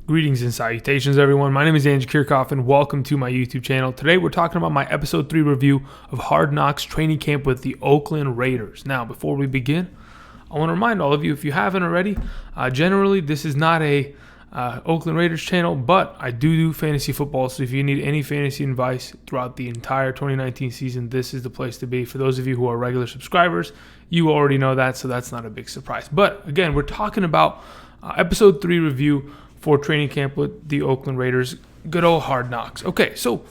Greetings and salutations, everyone. My name is Andrew Kirchhoff, and welcome to my YouTube channel. Today, we're talking about my Episode 3 review of Hard Knocks training camp with the Oakland Raiders. Now, before we begin, I want to remind all of you, if you haven't already, generally, this is not a Oakland Raiders channel, but I do fantasy football, so if you need any fantasy advice throughout the entire 2019 season, this is the place to be. For those of you who are regular subscribers, you already know that, so that's not a big surprise. But, again, we're talking about Episode 3 review for training camp with the Oakland Raiders. Good old Hard Knocks. Okay, so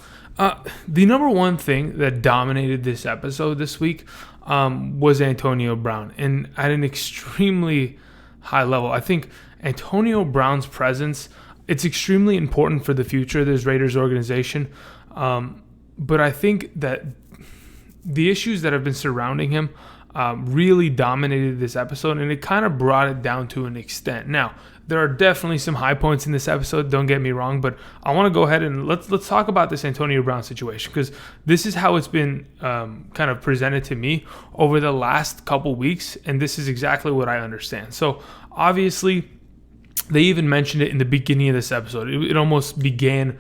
the number one thing that dominated this episode this week was Antonio Brown, and at an extremely high level. I think Antonio Brown's presence, it's extremely important for the future of this Raiders organization, but I think that the issues that have been surrounding him really dominated this episode, and it kind of brought it down to an extent. Now, there are definitely some high points in this episode, don't get me wrong, but I want to go ahead and let's talk about this Antonio Brown situation, because this is how it's been kind of presented to me over the last couple weeks, and this is exactly what I understand. So, obviously, they even mentioned it in the beginning of this episode. It almost began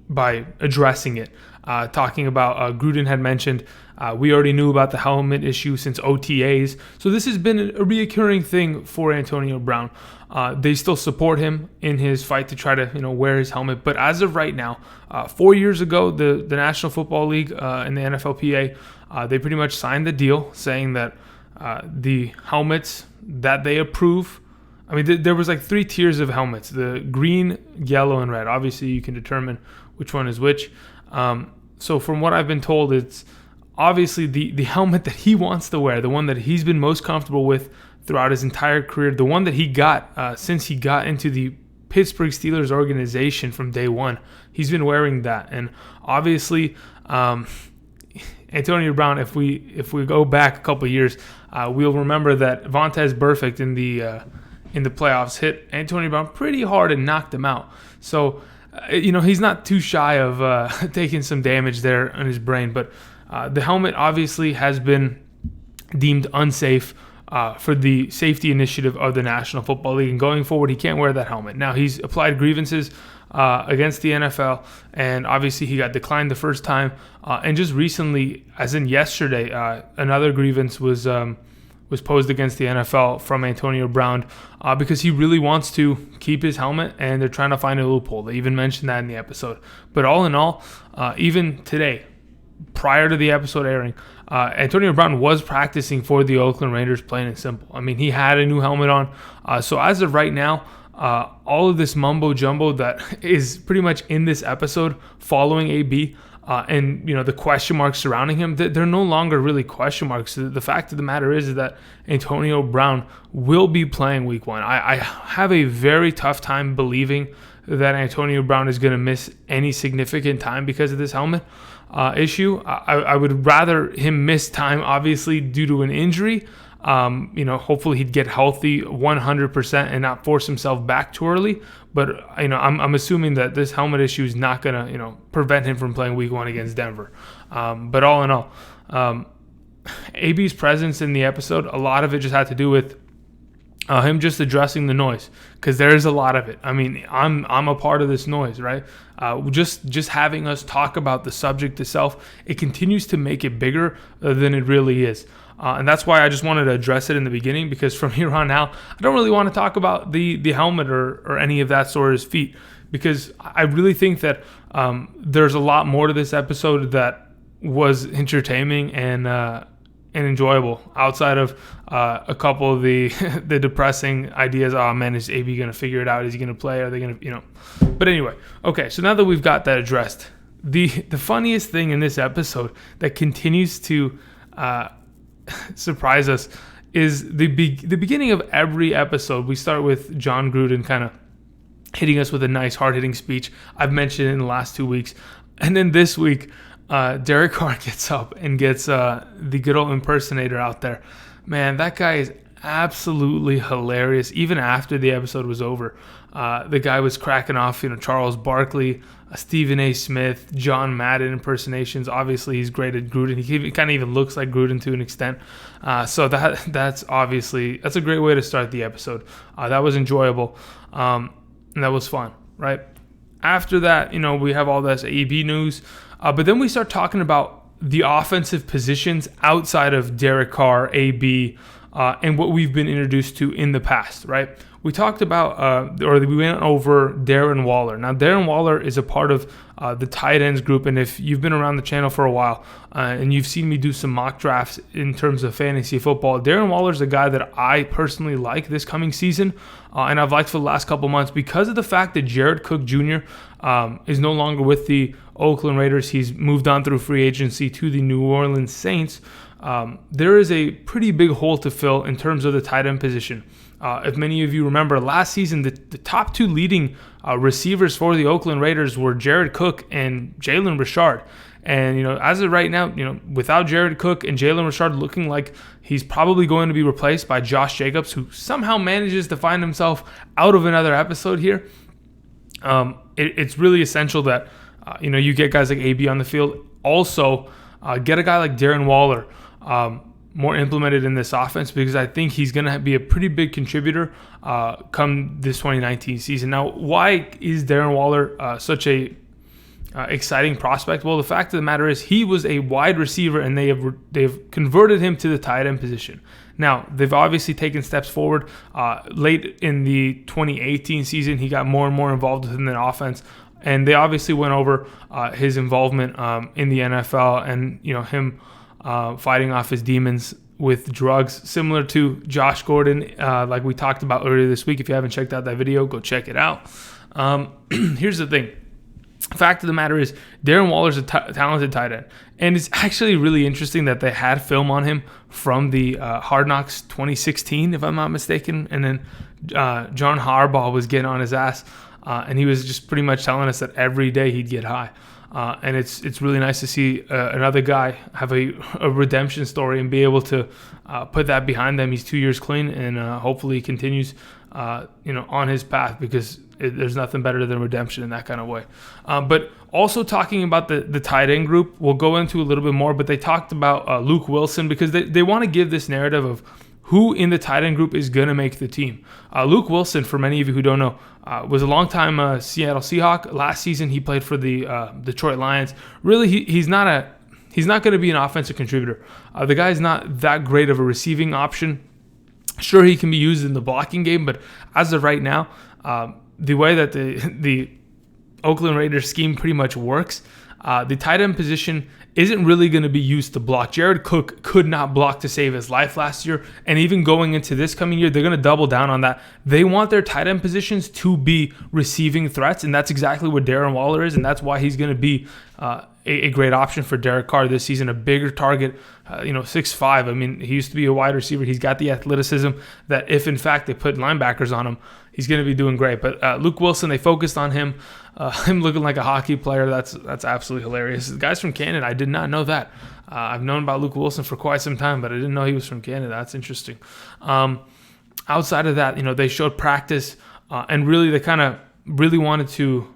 by addressing it, talking about Gruden had mentioned we already knew about the helmet issue since OTAs. So this has been a reoccurring thing for Antonio Brown. They still support him in his fight to try to wear his helmet. But as of right now, 4 years ago, the National Football League and the NFLPA, they pretty much signed the deal saying that the helmets that they approve, I mean, there was like 3 tiers of helmets: the green, yellow, and red. Obviously, you can determine which one is which. So from what I've been told, it's obviously the helmet that he wants to wear, the one that he's been most comfortable with throughout his entire career, the one that he got since he got into the Pittsburgh Steelers organization from day one. He's been wearing that. And obviously, Antonio Brown, if we go back a couple of years, we'll remember that Vontaze Burfict in the playoffs hit Antonio Brown pretty hard and knocked him out. So, he's not too shy of taking some damage there on his brain. But the helmet obviously has been deemed unsafe for the safety initiative of the National Football League. And going forward, he can't wear that helmet. Now, he's applied grievances against the NFL, and obviously he got declined the first time. And just recently, as in yesterday, another grievance was posed against the NFL from Antonio Brown because he really wants to keep his helmet, and they're trying to find a loophole. They even mentioned that in the episode. But all in all, even today, prior to the episode airing, Antonio Brown was practicing for the Oakland Raiders, plain and simple. I mean, he had a new helmet on. So as of right now, all of this mumbo jumbo that is pretty much in this episode following AB, and the question marks surrounding him, they're no longer really question marks. The fact of the matter is that Antonio Brown will be playing Week 1. I have a very tough time believing that Antonio Brown is going to miss any significant time because of this helmet issue. I would rather him miss time, obviously, due to an injury. Hopefully he'd get healthy 100% and not force himself back too early. But I'm assuming that this helmet issue is not gonna prevent him from playing Week 1 against Denver. But all in all, AB's presence in the episode, a lot of it just had to do with him just addressing the noise, because there is a lot of it. I mean, I'm a part of this noise, right? Just having us talk about the subject itself, it continues to make it bigger than it really is. And that's why I just wanted to address it in the beginning, because from here on out, I don't really want to talk about the helmet or any of that sort of feat, because I really think that there's a lot more to this episode that was entertaining and enjoyable outside of a couple of the depressing ideas. Oh man, is AB going to figure it out? Is he going to play? Are they going to, But anyway, okay, so now that we've got that addressed, the funniest thing in this episode that continues to surprise us is the beginning of every episode. We start with John Gruden kind of hitting us with a nice hard-hitting speech. I've mentioned it in the last 2 weeks. And then this week, Derek Carr gets up and gets the good old impersonator out there. Man, that guy is absolutely hilarious. Even after the episode was over, the guy was cracking off, Charles Barkley, Stephen A. Smith, John Madden impersonations. Obviously, he's great at Gruden. He kind of even looks like Gruden to an extent. So that's a great way to start the episode. That was enjoyable. and that was fun, right? After that, we have all this AB news, but then we start talking about the offensive positions outside of Derek Carr, AB, and what we've been introduced to in the past, right? We talked about, we went over Darren Waller. Now, Darren Waller is a part of the tight ends group, and if you've been around the channel for a while and you've seen me do some mock drafts in terms of fantasy football, Darren Waller is a guy that I personally like this coming season, and I've liked for the last couple months because of the fact that Jared Cook Jr. Is no longer with the Oakland Raiders. He's moved on through free agency to the New Orleans Saints. There is a pretty big hole to fill in terms of the tight end position. If many of you remember, last season, the top two leading receivers for the Oakland Raiders were Jared Cook and Jalen Richard. And, as of right now, without Jared Cook and Jalen Richard looking like he's probably going to be replaced by Josh Jacobs, who somehow manages to find himself out of another episode here, it's really essential that, you get guys like AB on the field. Also, get a guy like Darren Waller more implemented in this offense, because I think he's going to be a pretty big contributor come this 2019 season. Now, why is Darren Waller such a exciting prospect? Well, the fact of the matter is he was a wide receiver, and they've converted him to the tight end position. Now, they've obviously taken steps forward. Late in the 2018 season, he got more and more involved within the offense, and they obviously went over his involvement in the NFL and him fighting off his demons with drugs, similar to Josh Gordon, like we talked about earlier this week. If you haven't checked out that video, go check it out. Here's the thing. Fact of the matter is, Darren Waller's a talented tight end. And it's actually really interesting that they had film on him from the Hard Knocks 2016, if I'm not mistaken. And then John Harbaugh was getting on his ass, and he was just pretty much telling us that every day he'd get high. And it's really nice to see another guy have a redemption story and be able to put that behind them. He's 2 years clean, and hopefully he continues on his path, because there's nothing better than redemption in that kind of way. But also talking about the tight end group, we'll go into a little bit more, but they talked about Luke Wilson, because they want to give this narrative of who in the tight end group is going to make the team. Luke Wilson, for many of you who don't know, was a long-time Seattle Seahawk. Last season, he played for the Detroit Lions. Really, he's not going to be an offensive contributor. The guy's not that great of a receiving option. Sure, he can be used in the blocking game, but as of right now, the way that the Oakland Raiders scheme pretty much works, the tight end position isn't really going to be used to block. Jared Cook could not block to save his life last year, and even going into this coming year, they're going to double down on that. They want their tight end positions to be receiving threats, and that's exactly what Darren Waller is, and that's why he's going to be a great option for Derek Carr this season, a bigger target, 6'5". I mean, he used to be a wide receiver. He's got the athleticism that if, in fact, they put linebackers on him, he's going to be doing great. But Luke Wilson, they focused on him looking like a hockey player. That's absolutely hilarious. The guy's from Canada. I did not know that. I've known about Luke Wilson for quite some time, but I didn't know he was from Canada. That's interesting. Outside of that, they showed practice, and really they kind of really wanted to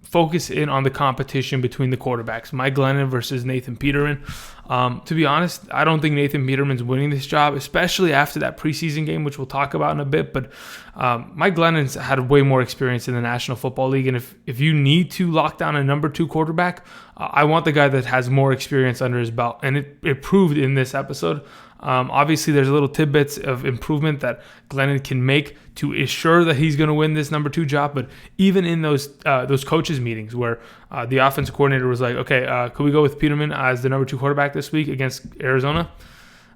focus in on the competition between the quarterbacks, Mike Glennon versus Nathan Peterman. To be honest, I don't think Nathan Peterman's winning this job, especially after that preseason game, which we'll talk about in a bit. But Mike Glennon's had way more experience in the National Football League, and if you need to lock down a number 2 quarterback, I want the guy that has more experience under his belt, and it proved in this episode. Obviously, there's little tidbits of improvement that Glennon can make to ensure that he's going to win this number 2 job. But even in those coaches meetings where the offensive coordinator was like, okay, could we go with Peterman as the number 2 quarterback this week against Arizona?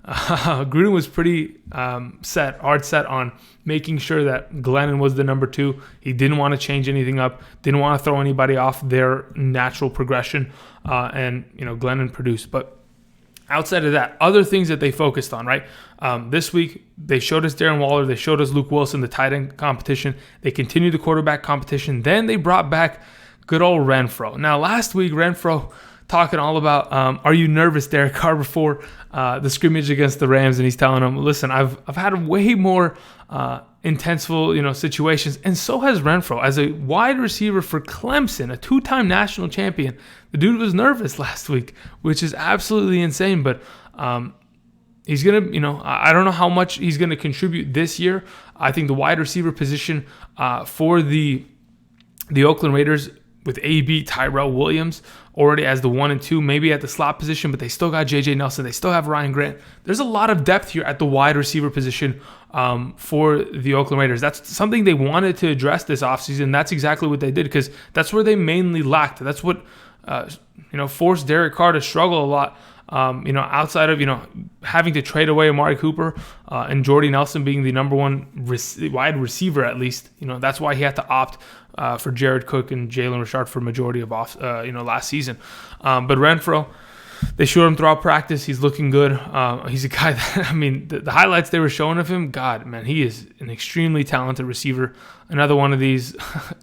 Gruden was pretty hard set on making sure that Glennon was the number 2. He didn't want to change anything up, didn't want to throw anybody off their natural progression, and Glennon produced. But outside of that, other things that they focused on, right? This week, they showed us Darren Waller. They showed us Luke Wilson, the tight end competition. They continued the quarterback competition. Then they brought back good old Renfro. Now, last week, Renfro talking all about, are you nervous, Derek Carr, before the scrimmage against the Rams? And he's telling them, listen, I've had way more intenseful, situations, and so has Renfro. As a wide receiver for Clemson, a 2-time national champion, the dude was nervous last week, which is absolutely insane. But He's going to, I don't know how much he's going to contribute this year. I think the wide receiver position for the Oakland Raiders with AB, Tyrell Williams already as the 1 and 2, maybe at the slot position, but they still got J.J. Nelson. They still have Ryan Grant. There's a lot of depth here at the wide receiver position for the Oakland Raiders. That's something they wanted to address this offseason. That's exactly what they did because that's where they mainly lacked. That's what forced Derek Carr to struggle a lot. Outside of, having to trade away Amari Cooper and Jordy Nelson being the number one wide receiver, at least, that's why he had to opt for Jared Cook and Jalen Richard for majority of last season. But Renfro, they showed him throughout practice. He's looking good. He's a guy that, the highlights they were showing of him, God, man, he is an extremely talented receiver. Another one of these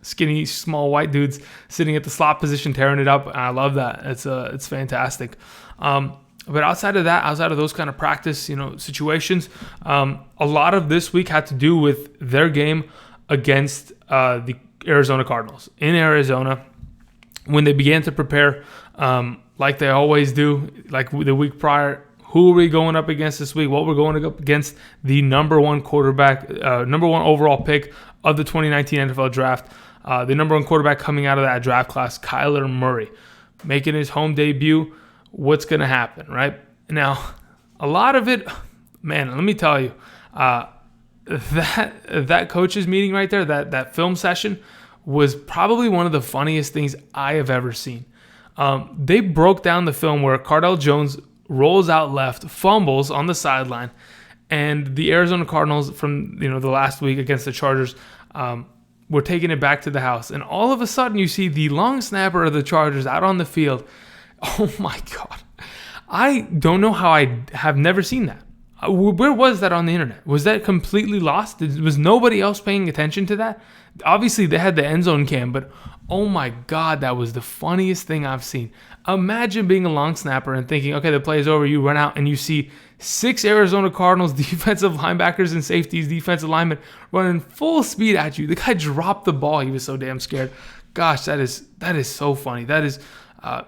skinny, small white dudes sitting at the slot position, tearing it up. And I love that. It's fantastic. But outside of those kind of practice, situations, a lot of this week had to do with their game against the Arizona Cardinals in Arizona when they began to prepare, like they always do, like the week prior. Who are we going up against this week? Well, we're going up against the number one quarterback, number one overall pick of the 2019 NFL Draft, the number one quarterback coming out of that draft class, Kyler Murray, making his home debut. What's going to happen, right? Now, a lot of it, man, let me tell you, that coaches meeting right there, that film session was probably one of the funniest things I have ever seen. They broke down the film where Cardale Jones rolls out left, fumbles on the sideline, and the Arizona Cardinals from the last week against the Chargers were taking it back to the house. And all of a sudden, you see the long snapper of the Chargers out on the field. Oh my God. I don't know how I have never seen that. Where was that on the internet? Was that completely lost? Was nobody else paying attention to that? Obviously, they had the end zone cam, but oh my God, that was the funniest thing I've seen. Imagine being a long snapper and thinking, okay, the play is over. You run out and you see 6 Arizona Cardinals defensive linebackers and safeties, defensive linemen running full speed at you. The guy dropped the ball. He was so damn scared. Gosh, that is so funny. That is,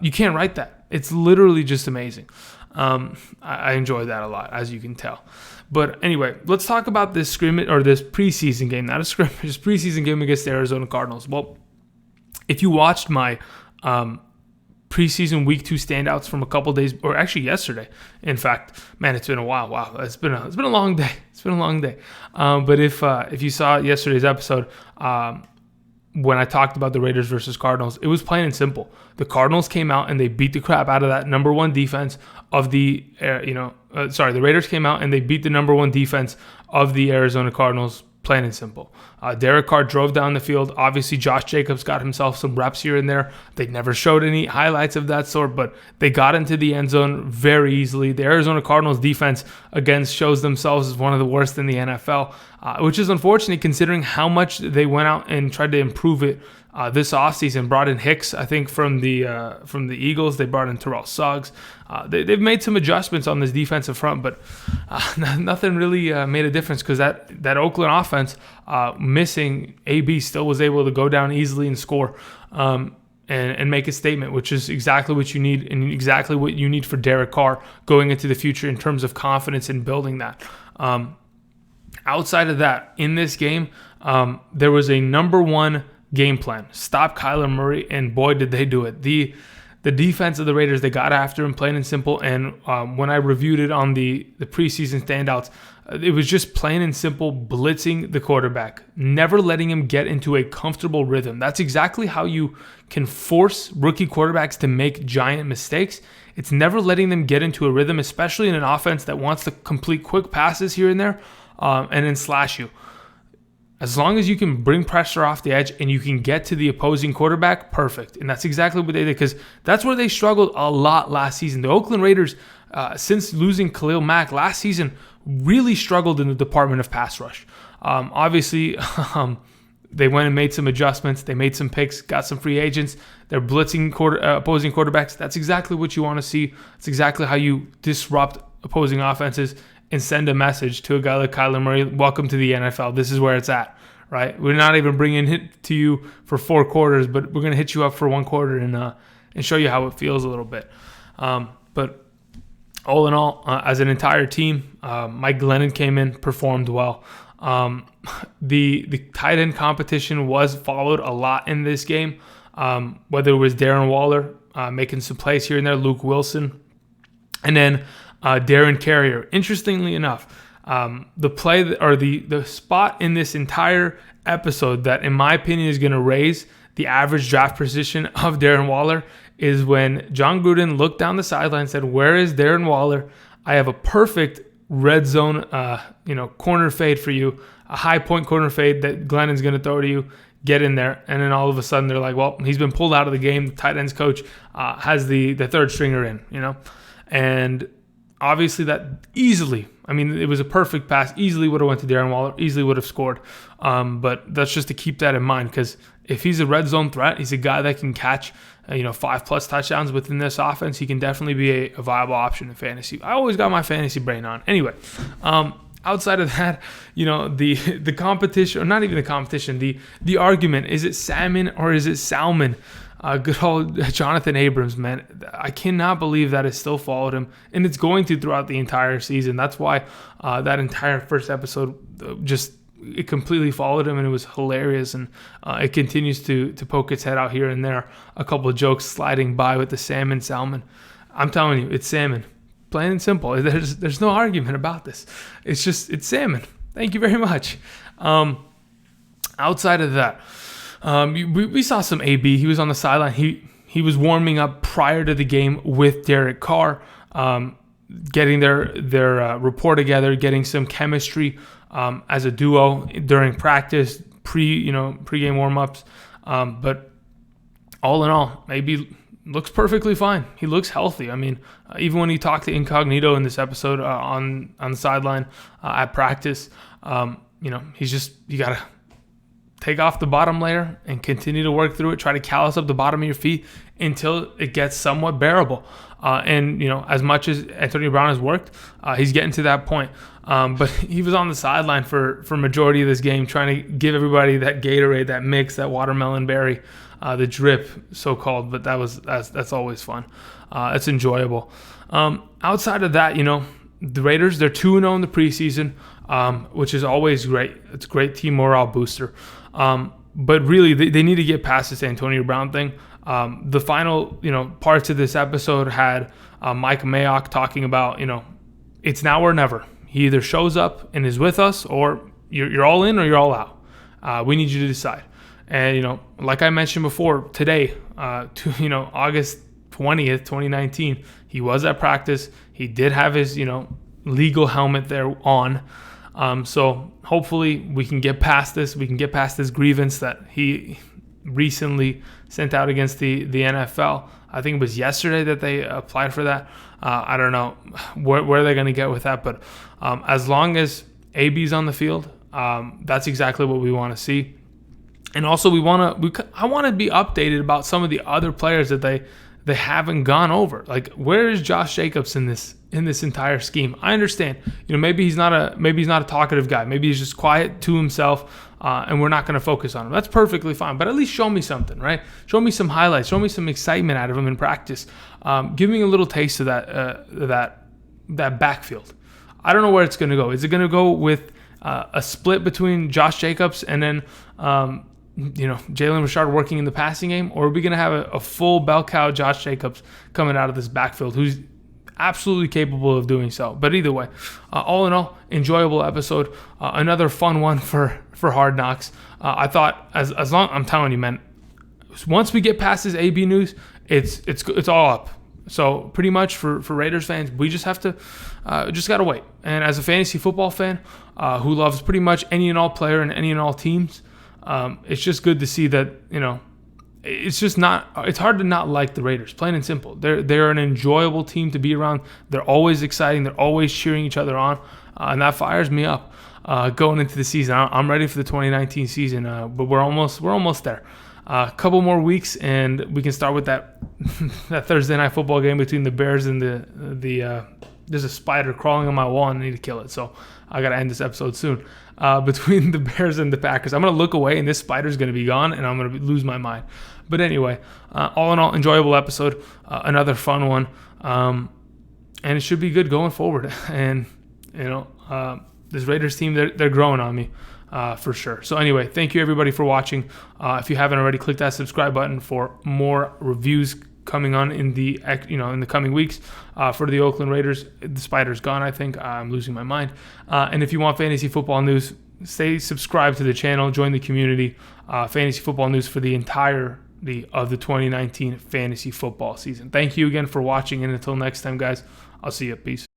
you can't write that. It's literally just amazing. I enjoy that a lot, as you can tell. But anyway, let's talk about this scrimmage or this preseason game, not a scrimmage, this preseason game against the Arizona Cardinals. Well, if you watched my preseason week 2 standouts from a couple days, or actually yesterday, in fact, man, it's been a while. Wow, it's been a long day. It's been a long day. But if you saw yesterday's episode, when I talked about the Raiders versus Cardinals, it was plain and simple. The Cardinals came out and they beat the crap out of that number one defense of the, the Raiders came out and they beat the number one defense of the Arizona Cardinals, plain and simple. Derek Carr drove down the field. Obviously, Josh Jacobs got himself some reps here and there. They never showed any highlights of that sort, but they got into the end zone very easily. The Arizona Cardinals defense, again, shows themselves as one of the worst in the NFL, which is unfortunate considering how much they went out and tried to improve it this offseason. Brought in Hicks, I think, from the Eagles. They brought in Terrell Suggs. They've made some adjustments on this defensive front, but nothing really made a difference because that Oakland offense, missing AB, still was able to go down easily and score and make a statement, which is exactly what you need and exactly what you need for Derek Carr going into the future in terms of confidence in building that. Outside of that, in this game, there was a number one game plan. Stop Kyler Murray, and boy, did they do it. The defense of the Raiders, they got after him, plain and simple. And when I reviewed it on the preseason standouts, it was just plain and simple blitzing the quarterback, never letting him get into a comfortable rhythm. That's exactly how you can force rookie quarterbacks to make giant mistakes. It's never letting them get into a rhythm, especially in an offense that wants to complete quick passes here and there and then slash you. As long as you can bring pressure off the edge and you can get to the opposing quarterback, perfect. And that's exactly what they did because that's where they struggled a lot last season. The Oakland Raiders, since losing Khalil Mack last season, really struggled in the department of pass rush. Obviously, they went and made some adjustments. They made some picks, got some free agents. They're blitzing opposing quarterbacks. That's exactly what you want to see. It's exactly how you disrupt opposing offenses and send a message to a guy like Kyler Murray, welcome to the NFL. This is where it's at, right? We're not even bringing it to you for 4 quarters, but we're going to hit you up for 1 quarter and show you how it feels a little bit. But all in all, as an entire team, Mike Glennon came in, performed well. The tight end competition was followed a lot in this game, whether it was Darren Waller making some plays here and there, Luke Wilson, and then Darren Carrier. Interestingly enough, the play or the spot in this entire episode that, in my opinion, is going to raise the average draft position of Darren Waller is when John Gruden looked down the sideline and said, "Where is Darren Waller? I have a perfect red zone, corner fade for you, a high point corner fade that Glennon's going to throw to you. Get in there." And then all of a sudden they're like, "Well, he's been pulled out of the game. The tight ends coach has the third stringer in, and obviously that easily, it was a perfect pass, easily would have went to Darren Waller, easily would have scored. But that's just to keep that in mind, because if he's a red zone threat, he's a guy that can catch 5+ touchdowns within this offense. He can definitely be a viable option in fantasy. I always got my fantasy brain on. Anyway, outside of that, the competition, or not even the competition, the argument, is it salmon or is it salmon? Good old Jonathan Abrams, man. I cannot believe that it still followed him, and it's going to throughout the entire season. That's why that entire first episode it completely followed him, and it was hilarious, and it continues to poke its head out here and there. A couple of jokes sliding by with the salmon. I'm telling you, it's salmon. Plain and simple. There's no argument about this. It's salmon. Thank you very much. Outside of that, we saw some AB. He was on the sideline. He was warming up prior to the game with Derek Carr, getting their rapport together, getting some chemistry as a duo during practice, pre-game warm-ups. But all in all, AB looks perfectly fine. He looks healthy. Even when he talked to Incognito in this episode on the sideline at practice, he's just, you gotta take off the bottom layer and continue to work through it. Try to callus up the bottom of your feet until it gets somewhat bearable. As much as Antonio Brown has worked, he's getting to that point. But he was on the sideline for majority of this game, trying to give everybody that Gatorade, that mix, that watermelon berry, the drip, so-called. But that's always fun. It's enjoyable. Outside of that, the Raiders, they're 2-0 in the preseason, which is always great. It's a great team morale booster. But really, they need to get past this Antonio Brown thing. The final, parts of this episode had Mike Mayock talking about, it's now or never. He either shows up and is with us, or you're all in or you're all out. We need you to decide. And, like I mentioned before, today, August 20th, 2019, he was at practice. He did have his, legal helmet there on. So hopefully we can get past this. We can get past this grievance that he recently sent out against the NFL. I think it was yesterday that they applied for that. I don't know where they're going to get with that, but as long as AB's on the field, that's exactly what we want to see. And also I want to be updated about some of the other players that they haven't gone over. Like, where is Josh Jacobs in this entire scheme? I understand, maybe he's not a talkative guy. Maybe he's just quiet to himself, and we're not going to focus on him. That's perfectly fine. But at least show me something, right? Show me some highlights. Show me some excitement out of him in practice. Give me a little taste of that backfield. I don't know where it's going to go. Is it going to go with a split between Josh Jacobs and then Jalen Richard working in the passing game, or are we going to have a full bell cow Josh Jacobs coming out of this backfield who's absolutely capable of doing so? But either way, all in all, enjoyable episode. Another fun one for Hard Knocks. I thought as long, I'm telling you, man, once we get past this AB news, it's all up. So pretty much for Raiders fans, we just have to just gotta wait. And as a fantasy football fan who loves pretty much any and all player and any and all teams, it's just good to see that, it's hard to not like the Raiders, plain and simple. They're an enjoyable team to be around. They're always exciting. They're always cheering each other on, and that fires me up going into the season. I'm ready for the 2019 season, but we're almost there. A couple more weeks, and we can start with that Thursday night football game between the Bears and the there's a spider crawling on my wall, and I need to kill it. So I got to end this episode soon. Between the Bears and the Packers, I'm going to look away, and this spider's going to be gone, and I'm going to lose my mind. But anyway, all in all, enjoyable episode. Another fun one. and it should be good going forward. And this Raiders team, they're growing on me. For sure. So anyway, thank you everybody for watching. If you haven't already, click that subscribe button for more reviews coming on in the coming weeks for the Oakland Raiders. The Spider's gone, I think. I'm losing my mind. And if you want fantasy football news, stay subscribed to the channel, join the community. Fantasy football news for the entirety of the 2019 fantasy football season. Thank you again for watching, and until next time, guys, I'll see you. Peace.